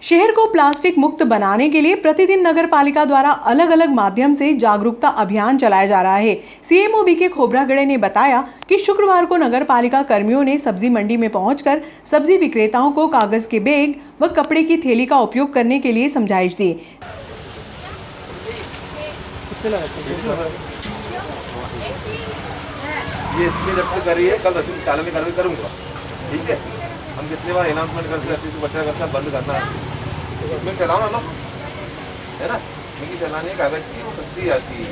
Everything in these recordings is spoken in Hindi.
शहर को प्लास्टिक मुक्त बनाने के लिए प्रतिदिन नगर पालिका द्वारा अलग अलग माध्यम से जागरूकता अभियान चलाया जा रहा है। सीएमओ बीके खोबरागड़े ने बताया कि शुक्रवार को नगर पालिका कर्मियों ने सब्जी मंडी में पहुंचकर सब्जी विक्रेताओं को कागज के बैग व कपड़े की थैली का उपयोग करने के लिए समझाइश दी। ये इसलिए जब तक करिए, कल रसीद चालानी कार्रवाई करूँगा, ठीक है। हम कितने बार अनाउंसमेंट करते हैं, रसीद बच्चा करता बंद करना है, इसमें चलाओ ना, है ना। क्योंकि चलाने कागज की वो सस्ती आती है,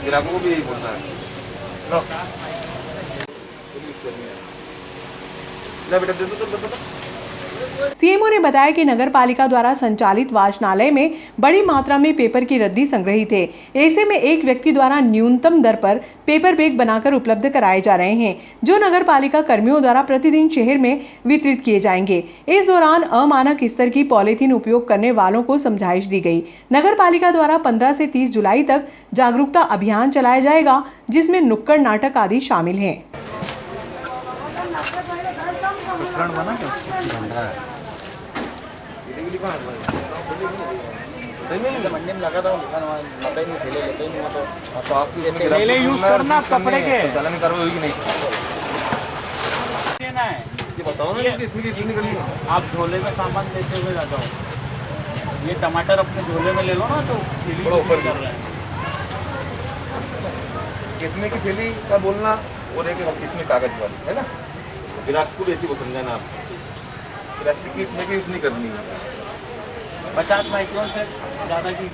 ग्राहकों को भी यही बोलना है ना बेटा, दे दो तो सीएमओ ने बताया कि नगर पालिका द्वारा संचालित वाचनालय में बड़ी मात्रा में पेपर की रद्दी संग्रहित है। ऐसे में एक व्यक्ति द्वारा न्यूनतम दर पर पेपर बैग बनाकर उपलब्ध कराए जा रहे हैं, जो नगर पालिका कर्मियों द्वारा प्रतिदिन शहर में वितरित किए जाएंगे। इस दौरान अमानक स्तर की पॉलीथीन उपयोग करने वालों को समझाइश दी गई। नगर पालिका द्वारा 15 से 30 जुलाई तक जागरूकता अभियान चलाया जाएगा, जिसमें नुक्कड़ नाटक आदि शामिल है। मंडी में लगा था, पहले यूज करना कपड़े के चालानी कार्रवाई होगी नहीं, देना है। ये बताओ ना कि इसमें कितनी निकली है। आप झोले में सामान लेते हुए जाता हो, ये टमाटर अपने झोले में ले लो ना, तो थोड़ा ऊपर कर रहा है। किसमें की थैली का बोलना और एक इसमें कागज वाली, है ना। ग्राहक को ऐसी वो समझाना, आप प्लास्टिक की इसमें की यूज नहीं करनी है। 50 माइक्रोन से ज़्यादा की।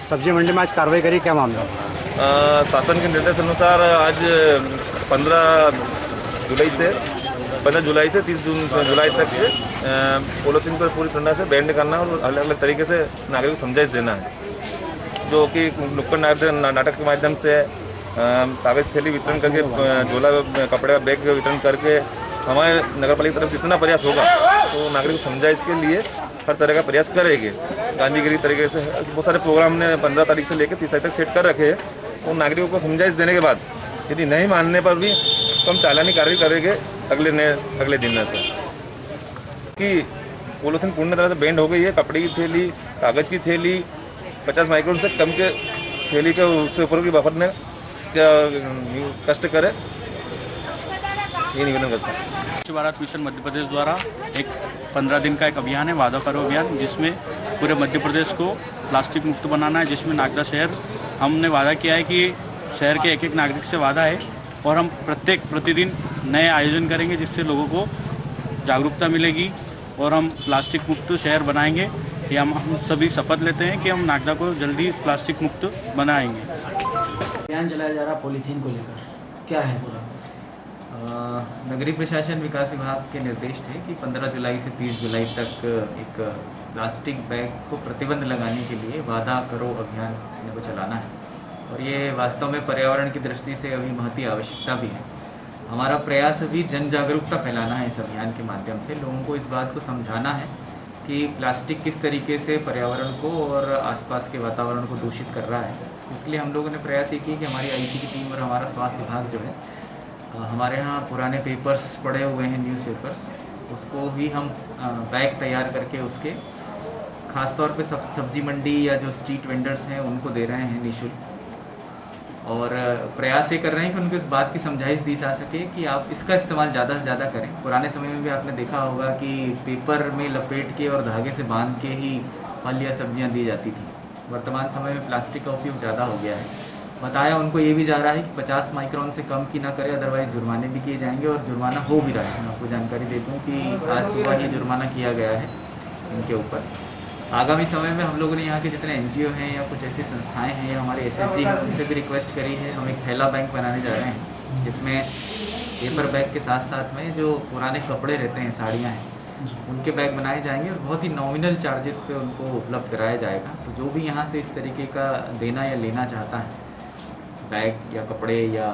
सब्जी मंडी में आज कार्रवाई करी, क्या मामला? शासन के निर्देश अनुसार आज 15 जुलाई से 30 जुलाई तक पॉलीथीन पर पूरी तरह से बैन करना और अलग अलग तरीके से नागरिक को समझाइश देना है, जो कि नुक्कड़ नाटक के माध्यम से कागज़ थैली वितरण करके, झोला कपड़े का बैग वितरण करके हमारे नगर पालिका तरफ जितना प्रयास होगा तो नागरिक को समझाइश के लिए हर तरह का प्रयास करेंगे। गांधीगिरी तरीके से बहुत सारे प्रोग्राम ने 15 तारीख से लेकर 30 तारीख तक सेट कर रखे हैं। और नागरिकों को समझाइश देने के बाद यदि नहीं मानने पर भी तो हम चालानी कार्रवाई करेंगे अगले दिन से। कि पॉलीथीन पूर्ण तरह से बैंड हो गई है। कपड़े की थैली, कागज़ की थैली, 50 माइक्रोन से कम के थैली के उससे ऊपर की बफर ने क्या कष्ट करे, ये निवेदन करता है। स्वच्छ भारत मिशन मध्य प्रदेश द्वारा एक 15 दिन का एक अभियान है, वादा करो अभियान, जिसमें पूरे मध्य प्रदेश को प्लास्टिक मुक्त बनाना है। जिसमें नागदा शहर हमने वादा किया है कि शहर के एक नागरिक से वादा है, और हम प्रतिदिन नए आयोजन करेंगे, जिससे लोगों को जागरूकता मिलेगी और हम प्लास्टिक मुक्त शहर बनाएंगे। ये हम सभी शपथ लेते हैं कि हम नागदा को जल्दी प्लास्टिक मुक्त बनाएंगे। अभियान चलाया जा रहा पॉलीथीन को लेकर, क्या है पूरा? नगरीय प्रशासन विकास विभाग के निर्देश थे कि 15 जुलाई से 30 जुलाई तक एक प्लास्टिक बैग को प्रतिबंध लगाने के लिए वादा करो अभियान को चलाना है, और ये वास्तव में पर्यावरण की दृष्टि से अभी महती आवश्यकता भी है। हमारा प्रयास अभी जन जागरूकता फैलाना है। इस अभियान के माध्यम से लोगों को इस बात को समझाना है कि प्लास्टिक किस तरीके से पर्यावरण को और आसपास के वातावरण को दूषित कर रहा है। इसलिए हम लोगों ने प्रयास ये किया कि हमारी आईटी की टीम और हमारा स्वास्थ्य विभाग जो है, हमारे यहाँ पुराने पेपर्स पड़े हुए हैं, न्यूज़पेपर्स, उसको भी हम बैग तैयार करके उसके ख़ास तौर पे सब्जी मंडी या जो स्ट्रीट वेंडर्स हैं उनको दे रहे हैं निःशुल्क। और प्रयास ये कर रहे हैं कि उनको इस बात की समझाइश दी जा सके कि आप इसका इस्तेमाल ज़्यादा से ज़्यादा करें। पुराने समय में भी आपने देखा होगा कि पेपर में लपेट के और धागे से बांध के ही फल या सब्जियाँ दी जाती थी। वर्तमान समय में प्लास्टिक का उपयोग ज़्यादा हो गया है। बताया उनको ये भी जा रहा है कि 50 माइक्रोन से कम की ना करें, अदरवाइज़ जुर्माने भी किए जाएंगे, और जुर्माना हो भी रहा है। मैं आपको जानकारी दे दूँ कि आज सुबह ही जुर्माना किया गया है इनके ऊपर। आगामी समय में हम लोगों ने यहाँ के जितने NGO हैं या कुछ ऐसी संस्थाएं हैं या हमारे SHG हैं, उनसे भी रिक्वेस्ट करी है। हम एक थैला बैंक बनाने जा रहे हैं, जिसमें पेपर बैग के साथ साथ में जो पुराने कपड़े रहते हैं, साड़ियाँ हैं, उनके बैग बनाए जाएंगे और बहुत ही नॉमिनल चार्जेस पे उनको उपलब्ध कराया जाएगा। तो जो भी यहाँ से इस तरीके का देना या लेना चाहता है, बैग या कपड़े या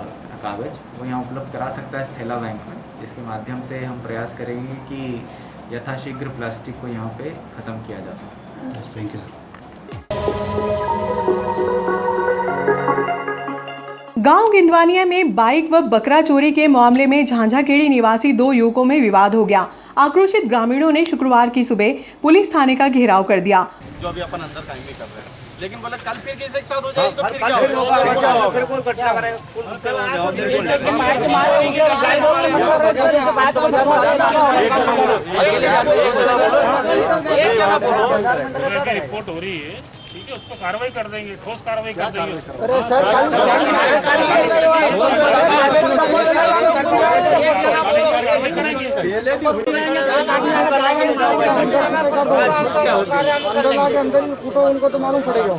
कागज़, वो यहाँ उपलब्ध करा सकता है इस थैला बैंक में। जिसके माध्यम से हम प्रयास करेंगे कि यथाशीघ्र प्लास्टिक को यहाँ पे ख़त्म किया जा सके। Thank you. गांव गिंदवानिया में बाइक व बकरा चोरी के मामले में झांझाखेड़ी निवासी 2 युवकों में विवाद हो गया। आक्रोशित ग्रामीणों ने शुक्रवार की सुबह पुलिस थाने का घेराव कर दिया। जो अभी अपन अंदर कायमी कर रहे हैं, लेकिन बोले कल फिर किसी के साथ हो जाएगी तो फिर क्या होगा? फिर कौन कटना करेगा? रिपोर्ट हो रही है, ठीक है, उस पर कार्रवाई कर देंगे, ठोस कार्रवाई कर देंगे। अरे सर अंदर ही फूटो, उनको तो मालूम पड़ेगा।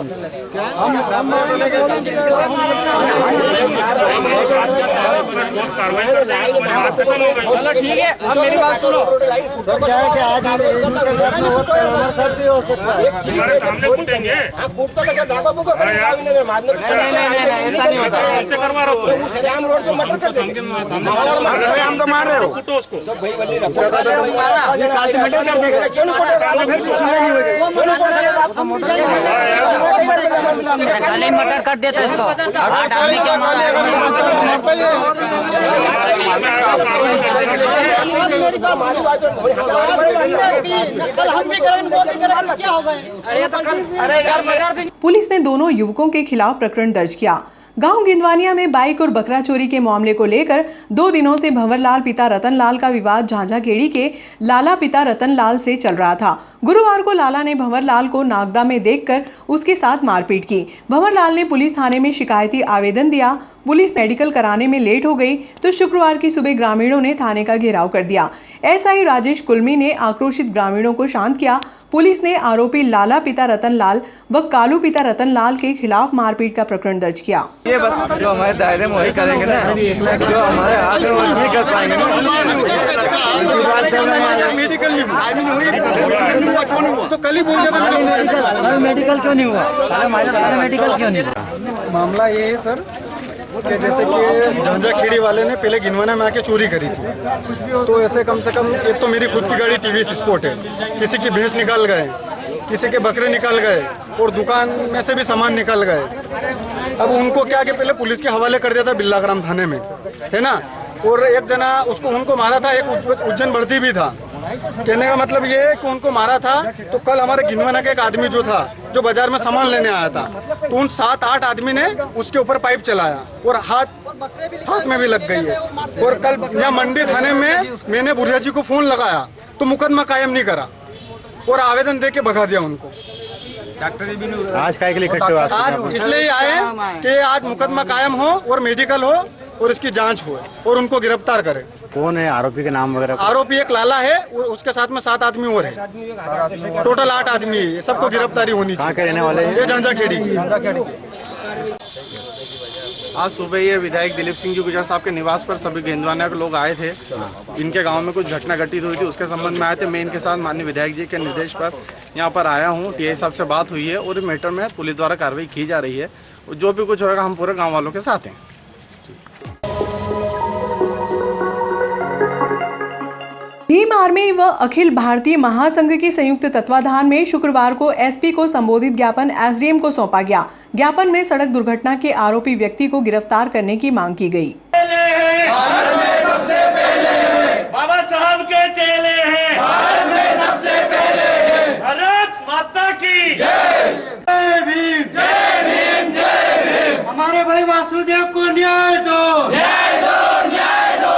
ठीक है, अब मेरी बात सुनो सर। क्या है कि आज इनके साथ में हमारे साथ भी हो सकता है। हमारे सामने फूटेंगे। हम तो मार रहे हो उसको मटर कर देता है इसको। पुलिस ने दोनों युवकों के खिलाफ प्रकरण दर्ज किया। गांव गिंदवानिया में बाइक और बकरा चोरी के मामले को लेकर 2 दिनों से भंवरलाल पिता रतनलाल का विवाद झांझाखेड़ी के लाला पिता रतनलाल से चल रहा था। गुरुवार को लाला ने भंवरलाल को नागदा में देखकर उसके साथ मारपीट की। भंवरलाल ने पुलिस थाने में शिकायती आवेदन दिया। पुलिस मेडिकल कराने में लेट हो गई तो शुक्रवार की सुबह ग्रामीणों ने थाने का घेराव कर दिया। एसआई राजेश कुलमी ने आक्रोशित ग्रामीणों को शांत किया। पुलिस ने आरोपी लाला पिता रतनलाल व कालू पिता रतनलाल के खिलाफ मारपीट का प्रकरण दर्ज किया। ये बस जो हमारे दायरे में वही करेंगे ना, जो हमारे हाथ में वही नहीं कर पाएंगे। तो कल ही बोल दिया मेडिकल क्यों नहीं हुआ? मेडिकल क्यों नहीं हुआ? मामला ये है सर कि जैसे कि झांझाखेड़ी वाले ने पहले गिनवाना में आके चोरी करी थी, तो ऐसे कम से कम एक तो मेरी खुद की गाड़ी टीवीएस स्पोर्ट है, किसी की भैंस निकाल गए, किसी के बकरे निकाल गए और दुकान में से भी सामान निकाल गए। अब उनको क्या कि पहले पुलिस के हवाले कर दिया था बिल्लाग्राम थाने में, है ना। और एक जना उनको मारा था, एक उज्जैन बढ़ती भी था। कहने का मतलब ये है कि उनको मारा था। तो कल हमारे गिनवाना का एक आदमी जो था, जो बाजार में सामान लेने आया था, तो उन 7-8 आदमी ने उसके ऊपर पाइप चलाया और हाथ में भी लग गई है। और कल यहाँ मंडी थाने में मैंने बुढ़िया जी को फोन लगाया तो मुकदमा कायम नहीं करा और आवेदन दे के भगा दिया उनको। आज काय के लिए इकट्ठे हुआ? आज इसलिए आए कि आज मुकदमा कायम हो और मेडिकल हो और इसकी जांच हो और उनको गिरफ्तार करे। कौन है आरोपी के नाम वगैरह? आरोपी एक लाला है, उसके साथ में 7 आदमी और है, टोटल 8 आदमी है। सबको गिरफ्तारी होनी चाहिए। कहाँ के रहने वाले हैं? ये झांझाखेड़ी। आज सुबह ये विधायक दिलीप सिंह जी गुजर साहब के निवास पर सभी गेंदवाना के लोग आए थे। इनके गांव में कुछ घटना घटित हुई थी, उसके संबंध में आए थे। मैं इनके साथ माननीय विधायक जी के निर्देश पर यहाँ पर आया हूँ। टीआई साहब से बात हुई है और इस मैटर में पुलिस द्वारा कार्रवाई की जा रही है। जो भी कुछ होगा हम पूरे गाँव वालों के साथ हैं। भीम आर्मी व अखिल भारतीय महासंघ के संयुक्त तत्वाधान में शुक्रवार को एसपी को संबोधित ज्ञापन एसडीएम को सौंपा गया। ज्ञापन में सड़क दुर्घटना के आरोपी व्यक्ति को गिरफ्तार करने की मांग की गई। भारत में सबसे पहले बाबा साहब के चेले हैं। भारत में सबसे पहले भारत माता की जय। जय भीम, जय भीम, जय भीम। हमारे भाई वासुदेव को न्याय दो, न्याय दो, न्याय दो।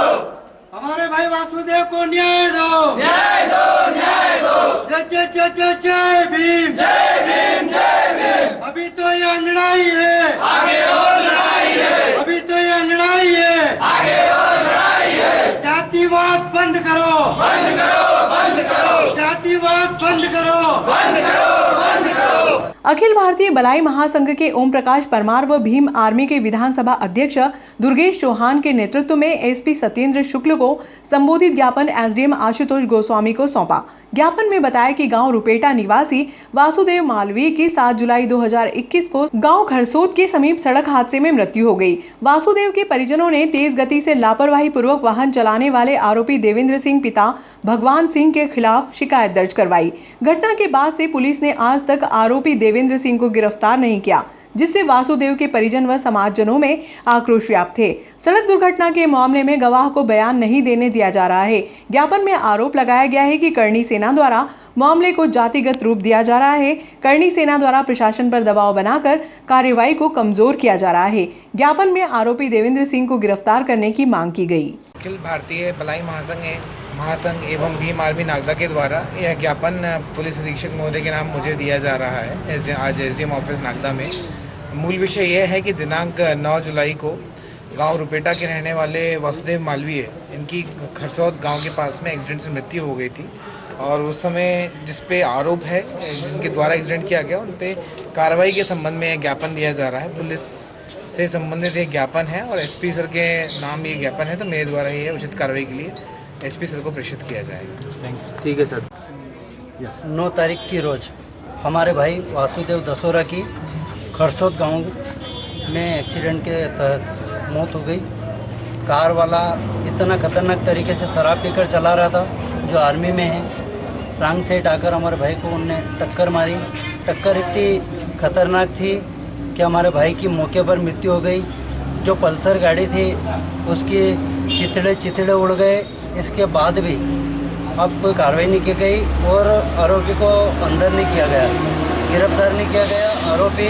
हमारे भाई वासुदेव को न्याय दो, न्याय दो, न्याय दो। जय जय जय जय जय भीम, जय भीम, जय भीम। अभी तो ये लड़ाई है, आगे और लड़ाई है। अभी तो ये लड़ाई है, आगे और लड़ाई है। जातिवाद बंद करो, बंद करो, बंद करो। जातिवाद बंद करो, बंद करो, बंद करो। अखिल भारतीय बलाई महासंघ के ओम प्रकाश परमार व भीम आर्मी के विधानसभा अध्यक्ष दुर्गेश चौहान के नेतृत्व में एसपी सत्येंद्र शुक्ल को संबोधित ज्ञापन एसडीएम आशुतोष गोस्वामी को सौंपा। ज्ञापन में बताया कि गांव रुपेटा निवासी वासुदेव मालवीय की 7 जुलाई 2021 को गांव खरसोद के समीप सड़क हादसे में मृत्यु हो गई। वासुदेव के परिजनों ने तेज गति से लापरवाही पूर्वक वाहन चलाने वाले आरोपी देवेंद्र सिंह पिता भगवान सिंह के खिलाफ शिकायत दर्ज करवाई। घटना के बाद से पुलिस ने आज तक आरोपी देवेंद्र सिंह को गिरफ्तार नहीं किया। जिससे वासुदेव के परिजन व समाजजनों में आक्रोश व्याप्त थे। सड़क दुर्घटना के मामले में गवाह को बयान नहीं देने दिया जा रहा है। ज्ञापन में आरोप लगाया गया है कि करणी सेना द्वारा मामले को जातिगत रूप दिया जा रहा है। करणी सेना द्वारा प्रशासन पर दबाव बनाकर कार्रवाई को कमजोर किया जा रहा है। ज्ञापन में आरोपी देवेंद्र सिंह को गिरफ्तार करने की मांग की गई। अखिल भारतीय भलाई महासंघ एवं भीम आर्मी नागदा के द्वारा यह ज्ञापन पुलिस अधीक्षक महोदय के नाम मुझे दिया जा रहा है आज एसडीएम ऑफिस नागदा में। मूल विषय यह है कि दिनांक 9 जुलाई को गांव रुपेटा के रहने वाले वासुदेव मालवीय, इनकी खरसौद गांव के पास में एक्सीडेंट से मृत्यु हो गई थी और उस समय जिस पे आरोप है जिनके द्वारा एक्सीडेंट किया गया उन पे कार्रवाई के संबंध में ज्ञापन दिया जा रहा है। पुलिस से संबंधित एक ज्ञापन है और एसपी सर के नाम ये ज्ञापन है, तो मेरे द्वारा ये उचित कार्रवाई के लिए एसपी सर को प्रेषित किया जाएगा। ठीक है सर। 9 तारीख की रोज़ हमारे भाई वासुदेव दसोरा की खरसौद गांव में एक्सीडेंट के तहत मौत हो गई। कार वाला इतना खतरनाक तरीके से शराब पीकर चला रहा था, जो आर्मी में है। रॉन्ग साइड आकर हमारे भाई को उनने टक्कर मारी। टक्कर इतनी खतरनाक थी कि हमारे भाई की मौके पर मृत्यु हो गई। जो पल्सर गाड़ी थी उसकी चिथड़े उड़ गए। इसके बाद भी अब कोई कार्रवाई नहीं की गई और आरोपी को अंदर नहीं किया गया, गिरफ्तार नहीं किया गया। आरोपी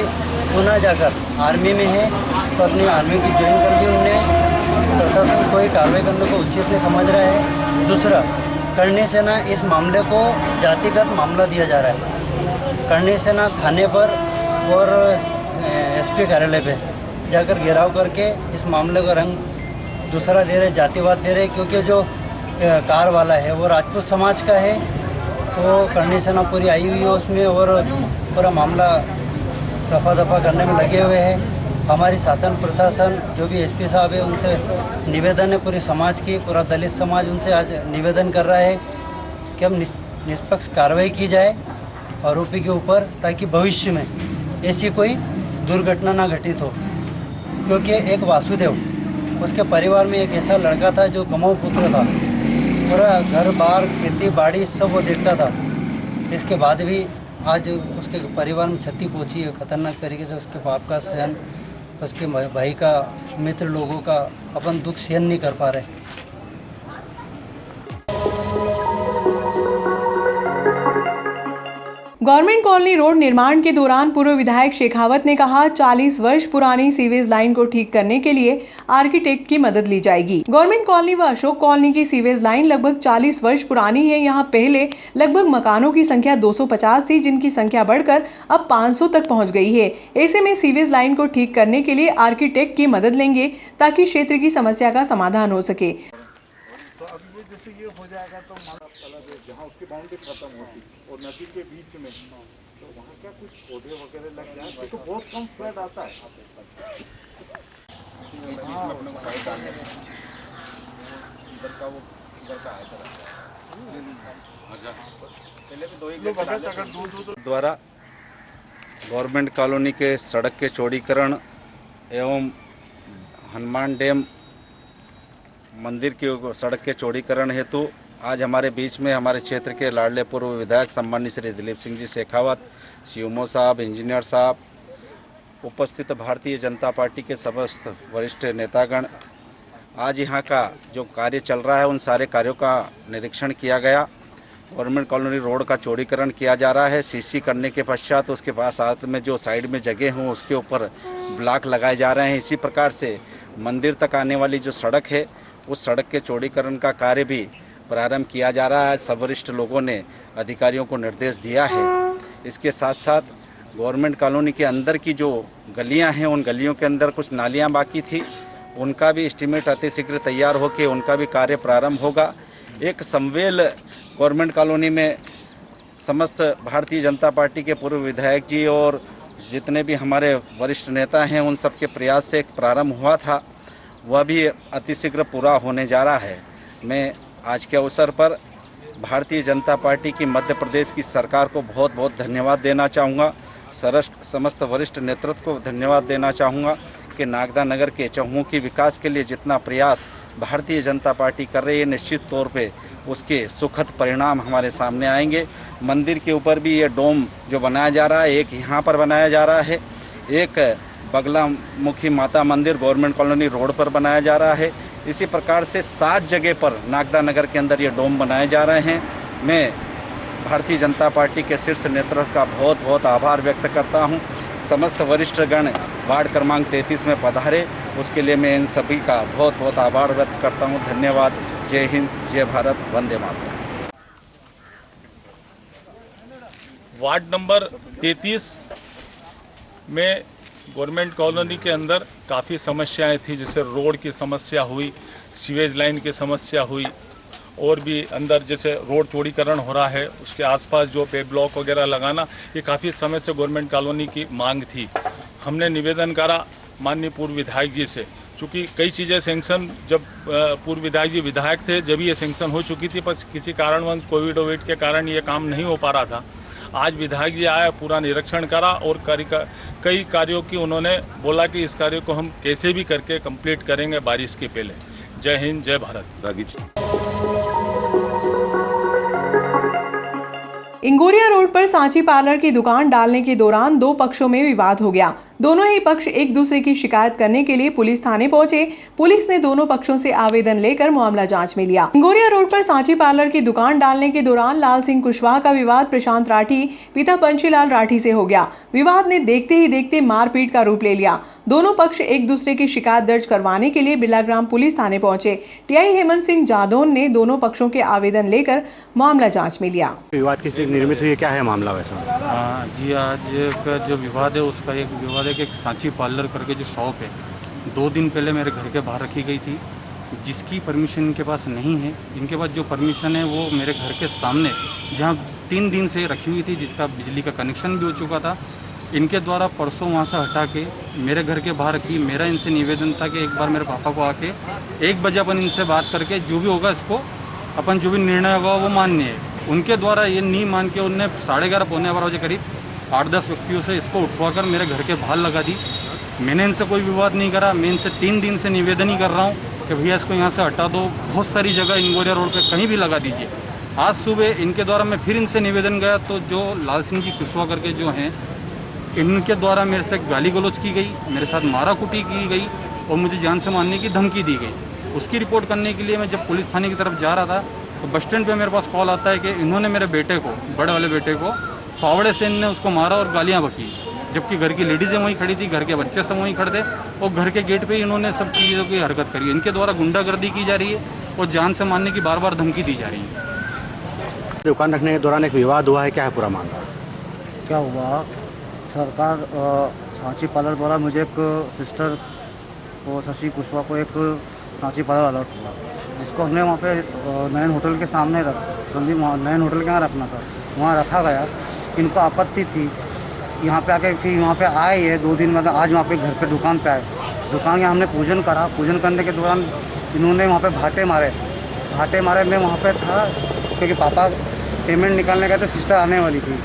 पुनः जाकर आर्मी में है तो अपनी आर्मी की ज्वाइन कर दी उनने। प्रशासन कोई कार्रवाई करने को उचित नहीं समझ रहा है। दूसरा, करणी सेना इस मामले को जातिगत मामला दिया जा रहा है। करणी सेना थाने पर और एसपी कार्यालय पे जाकर घेराव करके इस मामले का रंग दूसरा दे रहे, जातिवाद दे रहे। क्योंकि जो कार वाला है वो राजपूत समाज का है, तो करणी सेना पूरी आई हुई है उसमें और पूरा मामला रफा दफा करने में लगे हुए हैं। हमारी शासन प्रशासन जो भी एसपी साहब है उनसे निवेदन है, पूरे समाज की, पूरा दलित समाज उनसे आज निवेदन कर रहा है कि हम निष्पक्ष कार्रवाई की जाए आरोपी के ऊपर, ताकि भविष्य में ऐसी कोई दुर्घटना ना घटित हो। क्योंकि एक वासुदेव, उसके परिवार में एक ऐसा लड़का था जो गंवाऊ पुत्र था, पूरा घर बार खेती बाड़ी सब वो देखता था। इसके बाद भी आज उसके परिवार में क्षति पहुंची है खतरनाक तरीके से। उसके बाप का सहन, उसके भाई का, मित्र लोगों का अपन दुख सहन नहीं कर पा रहे। गवर्नमेंट कॉलोनी रोड निर्माण के दौरान पूर्व विधायक शेखावत ने कहा 40 वर्ष पुरानी सीवेज लाइन को ठीक करने के लिए आर्किटेक्ट की मदद ली जाएगी। गवर्नमेंट कॉलोनी व अशोक कॉलोनी की सीवेज लाइन लगभग 40 वर्ष पुरानी है। यहाँ पहले लगभग मकानों की संख्या 250 थी, जिनकी संख्या बढ़कर अब 500 तक पहुँच गई है। ऐसे में सीवेज लाइन को ठीक करने के लिए आर्किटेक्ट की मदद लेंगे ताकि क्षेत्र की समस्या का समाधान हो सके। तो अब ये जैसे ये हो जाएगा तो जहाँ उसकी बाउंड्री खत्म होती और नदी के बीच में, तो वहाँ क्या कुछ पौधे वगैरह लग जाए तो बहुत कम फ्लड आता है। द्वारा गवर्नमेंट कॉलोनी के सड़क के चौड़ीकरण एवं हनुमान डैम मंदिर की सड़क के चौड़ीकरण हेतु आज हमारे बीच में हमारे क्षेत्र के लाडले पूर्व विधायक सम्मानित श्री दिलीप सिंह जी शेखावत, सीएमओ साहब, इंजीनियर साहब, उपस्थित भारतीय जनता पार्टी के समस्त वरिष्ठ नेतागण, आज यहाँ का जो कार्य चल रहा है उन सारे कार्यों का निरीक्षण किया गया। गवर्नमेंट कॉलोनी रोड का चौड़ीकरण किया जा रहा है। सीसी करने के पश्चात उसके पास साथ में जो साइड में जगह हों उसके ऊपर ब्लॉक लगाए जा रहे हैं। इसी प्रकार से मंदिर तक आने वाली जो सड़क है उस सड़क के चौड़ीकरण का कार्य भी प्रारंभ किया जा रहा है। सब वरिष्ठ लोगों ने अधिकारियों को निर्देश दिया है। इसके साथ साथ गवर्नमेंट कॉलोनी के अंदर की जो गलियां हैं उन गलियों के अंदर कुछ नालियां बाकी थी, उनका भी एस्टीमेट अतिशीघ्र तैयार होकर उनका भी कार्य प्रारंभ होगा। एक समवेल गवर्नमेंट कॉलोनी में समस्त भारतीय जनता पार्टी के पूर्व विधायक जी और जितने भी हमारे वरिष्ठ नेता हैं उन सब के प्रयास से एक प्रारंभ हुआ था, वह भी अतिशीघ्र पूरा होने जा रहा है। मैं आज के अवसर पर भारतीय जनता पार्टी की मध्य प्रदेश की सरकार को बहुत बहुत धन्यवाद देना चाहूँगा। समस्त वरिष्ठ नेतृत्व को धन्यवाद देना चाहूँगा कि नागदा नगर के चहुमुखी विकास के लिए जितना प्रयास भारतीय जनता पार्टी कर रही है, निश्चित तौर पे उसके सुखद परिणाम हमारे सामने आएंगे। मंदिर के ऊपर भी ये डोम जो बनाया जा रहा है, एक यहाँ पर बनाया जा रहा है, एक बगला मुखी माता मंदिर गवर्नमेंट कॉलोनी रोड पर बनाया जा रहा है। इसी प्रकार से 7 जगह पर नागदा नगर के अंदर ये डोम बनाए जा रहे हैं। मैं भारतीय जनता पार्टी के शीर्ष नेतृत्व का बहुत बहुत आभार व्यक्त करता हूं। समस्त वरिष्ठगण वार्ड क्रमांक 33 में पधारे, उसके लिए मैं इन सभी का बहुत बहुत आभार व्यक्त करता हूं। धन्यवाद। जय हिंद, जय भारत, वंदे मातरम। वार्ड नंबर 33 में गवर्नमेंट कॉलोनी के अंदर काफ़ी समस्याएं थी, जैसे रोड की समस्या हुई, सीवेज लाइन की समस्या हुई, और भी अंदर जैसे रोड चौड़ीकरण हो रहा है उसके आसपास जो पे ब्लॉक वगैरह लगाना, ये काफ़ी समय से गवर्नमेंट कॉलोनी की मांग थी। हमने निवेदन करा माननीय पूर्व विधायक जी से, चूँकि कई चीज़ें सेंक्शन जब पूर्व विधायक जी विधायक थे जब ये सेंक्शन हो चुकी थी, पर किसी कारणवश कोविड के कारण ये काम नहीं हो पा रहा था। आज विधायक जी आया, पूरा निरीक्षण करा और कई कार्यों की उन्होंने बोला कि इस कार्य को हम कैसे भी करके कंप्लीट करेंगे बारिश के पहले। जय हिंद, जय भारत। इंगोरिया रोड पर सांची पार्लर की दुकान डालने के दौरान 2 पक्षों में विवाद हो गया। दोनों ही पक्ष एक दूसरे की शिकायत करने के लिए पुलिस थाने पहुंचे। पुलिस ने दोनों पक्षों से आवेदन लेकर मामला जांच में लिया। इंगोरिया रोड पर सांची पार्लर की दुकान डालने के दौरान लाल सिंह कुशवाहा का विवाद प्रशांत राठी पिता पंचीलाल राठी से हो गया। विवाद ने देखते ही देखते मारपीट का रूप ले लिया। दोनों पक्ष एक दूसरे की शिकायत दर्ज करवाने के लिए बिरलाग्राम पुलिस थाने पहुंचे। टीआई हेमंत सिंह जादौन ने दोनों पक्षों के आवेदन लेकर मामला जांच में लिया। विवाद किस निर्मित हुई, क्या है मामला वैसा? जी, आज का जो विवाद है उसका एक विवाद है कि एक सांची पार्लर करके जो शॉप है 2 दिन पहले मेरे घर के बाहर रखी गई थी, जिसकी परमिशन इनके पास नहीं है। इनके पास जो परमिशन है वो मेरे घर के सामने जहाँ 3 दिन से रखी हुई थी, जिसका बिजली का कनेक्शन भी हो चुका था, इनके द्वारा परसों वहाँ से हटा के मेरे घर के बाहर रखी। मेरा इनसे निवेदन था कि एक बार मेरे पापा को आके 1 बजे अपन इनसे बात करके जो भी होगा इसको अपन जो भी निर्णय होगा वो मान्य है। उनके द्वारा ये नहीं मान के उनने 11:30 पौने 12 बजे करीब 8-10 व्यक्तियों से इसको उठवाकर मेरे घर के बाहर लगा दी। मैंने इनसे कोई विवाद नहीं करा। मैं इनसे 3 दिन से निवेदन ही कर रहा हूँ कि भैया इसको यहाँ से हटा दो, बहुत सारी जगह इंगोरिया रोड पे कहीं भी लगा दीजिए। आज सुबह इनके द्वारा मैं फिर इनसे निवेदन गया तो जो लाल सिंह जी कुशवाहा करके जो हैं, इनके द्वारा मेरे से गाली गलौज की गई, मेरे साथ मारा कुटी की गई और मुझे जान से मारने की धमकी दी गई। उसकी रिपोर्ट करने के लिए मैं जब पुलिस थाने की तरफ जा रहा था तो बस स्टैंड पे मेरे पास कॉल आता है कि इन्होंने मेरे बेटे को, बड़े वाले बेटे को फावड़े से इनने उसको मारा और गालियाँ बकी, जबकि घर की लेडीज़ें वहीं खड़ी थी, घर के बच्चे सब वहीं खड़े थे और घर के गेट पे ही इन्होंने सब चीज़ों की हरकत करी। इनके द्वारा गुंडागर्दी की जा रही है और जान से मारने की बार बार धमकी दी जा रही है। दुकान रखने के दौरान एक विवाद हुआ है, क्या है पूरा मामला? क्या हुआ, सरकार सांची पार्लर द्वारा मुझे एक सिस्टर को, शशि कुशवाहा को एक सांची पार्लर अलर्ट हुआ, जिसको हमने वहाँ पे नयन होटल के सामने संदीप नयन होटल के यहाँ रखना था, वहाँ रखा गया। इनको आपत्ति थी, यहाँ पे आके फिर वहाँ पे आए ये 2 दिन बाद, आज वहाँ पे घर पे दुकान पे आए। दुकान के हमने पूजन करा। पूजन करने के दौरान इन्होंने वहाँ पे भाटे मारे। मैं वहाँ पे था क्योंकि पापा पेमेंट निकालने गए थे, सिस्टर आने वाली थी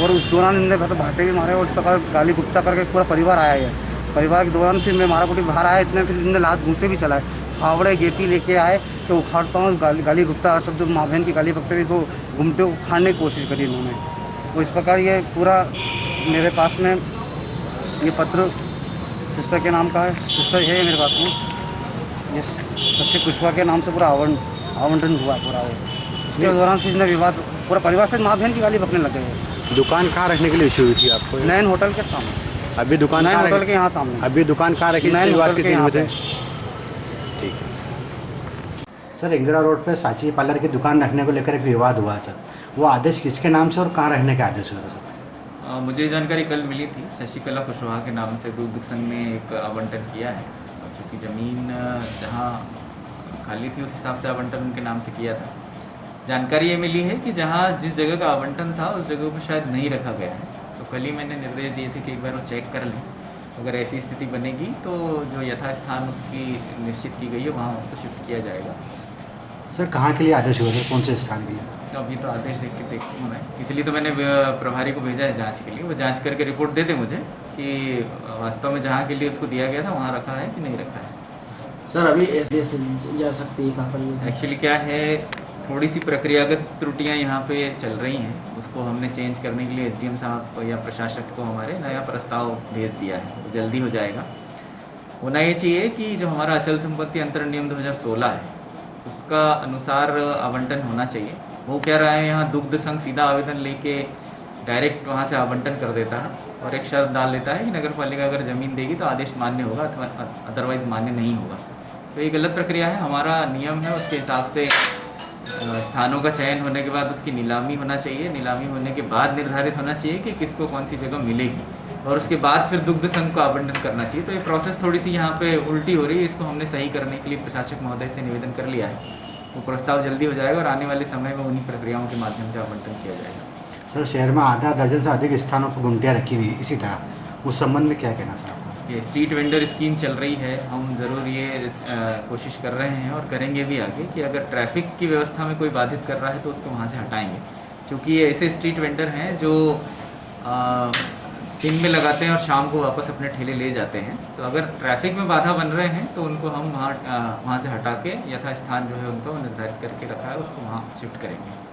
और उस दौरान इन्होंने भाटे भी मारे और उस प्रकार गाली गुप्ता करके पूरा परिवार आया है। परिवार के दौरान फिर मैं मारा कुटी बाहर आया, इतने फिर इन्होंने लात घूसे भी चलाए, फावड़े गेटी लेके आए कि उखाड़ता हूँ, गाली गुप्ता शब्द माँ बहन की गाली बकते को घूमते उखाड़ने की कोशिश करी इन्होंने। और इस प्रकार ये पूरा मेरे पास में ये पत्र सिस्टर के नाम का है, सिस्टर है मेरे पास में, ये शशि कुशवाहा के नाम से पूरा आवंटन हुआ पूरा वो। उसके दौरान फिर विवाद पूरा परिवार से माँ बहन की गाली बकने लग गए। दुकान कहाँ रखने के लिए इशू हुई थी आपको? नयन होटल के सामने। अभी दुकान नयन होटल के यहाँ सामने। अभी दुकान कहाँ रखी? नयन होटल के यहाँ पे। ठीक है सर, इंदिरा रोड पे सांची पार्लर की दुकान रखने को लेकर एक विवाद हुआ है सर, वो आदेश किसके नाम से और कहाँ रखने का आदेश हुआ था सर? मुझे जानकारी कल मिली थी, शशिकला कुशवाहा के नाम से दूध संघ ने एक आवंटन किया है, क्योंकि ज़मीन जहाँ खाली थी उस हिसाब से आवंटन उनके नाम से किया था। जानकारी ये मिली है कि जहाँ जिस जगह का आवंटन था उस जगह पर शायद नहीं रखा गया है, तो कल ही मैंने निर्देश दिए थे कि एक बार वो चेक कर लें। अगर ऐसी स्थिति बनेगी तो जो यथास्थान उसकी निश्चित की गई है वहाँ उसको शिफ्ट किया जाएगा। सर कहाँ के लिए आदेश हुआ था, कौन से स्थान के लिए? तो अभी तो आदेश देखूँ मैं, इसलिए तो मैंने प्रभारी को भेजा है जांच के लिए। वो जांच करके रिपोर्ट दे दे मुझे कि वास्तव में जहाँ के लिए उसको दिया गया था वहाँ रखा है कि नहीं रखा है। सर अभी ऐसे जा सकती है कहाँ पर? एक्चुअली क्या है, थोड़ी सी प्रक्रियागत त्रुटियां यहाँ पे चल रही हैं, उसको हमने चेंज करने के लिए एसडीएम साहब या प्रशासक को हमारे नया प्रस्ताव भेज दिया है, वो जल्दी हो जाएगा। होना ये चाहिए कि जो हमारा अचल संपत्ति अंतरण नियम 2016 है उसका अनुसार आवंटन होना चाहिए। वो कह रहा है यहाँ दुग्ध संघ सीधा आवेदन लेके डायरेक्ट वहाँ से आवंटन कर देता है और एक शर्त डाल देता है कि नगर पालिका अगर ज़मीन देगी तो आदेश मान्य होगा अथवा अदरवाइज़ मान्य नहीं होगा। तो ये गलत प्रक्रिया है। हमारा नियम है उसके हिसाब से स्थानों का चयन होने के बाद उसकी नीलामी होना चाहिए, नीलामी होने के बाद निर्धारित होना चाहिए कि किसको कौन सी जगह मिलेगी और उसके बाद फिर दुग्ध संघ को आवंटन करना चाहिए। तो ये प्रोसेस थोड़ी सी यहाँ पे उल्टी हो रही है, इसको हमने सही करने के लिए प्रशासक महोदय से निवेदन कर लिया है। वो प्रस्ताव जल्दी हो जाएगा और आने वाले समय में उन्हीं प्रक्रियाओं के माध्यम से आवंटन किया जाएगा। सर, शहर में आधा दर्जन से अधिक स्थानों पर गुमटियाँ रखी हुई इसी तरह, उस संबंध में क्या कहना सर? ये स्ट्रीट वेंडर स्कीम चल रही है, हम ज़रूर ये कोशिश कर रहे हैं और करेंगे भी आगे कि अगर ट्रैफिक की व्यवस्था में कोई बाधित कर रहा है तो उसको वहाँ से हटाएंगे, क्योंकि ये ऐसे स्ट्रीट वेंडर हैं जो दिन में लगाते हैं और शाम को वापस अपने ठेले ले जाते हैं। तो अगर ट्रैफिक में बाधा बन रहे हैं तो उनको हम वहाँ से हटा के यथास्थान जो है उनका निर्धारित करके रखा है उसको वहाँ शिफ्ट करेंगे।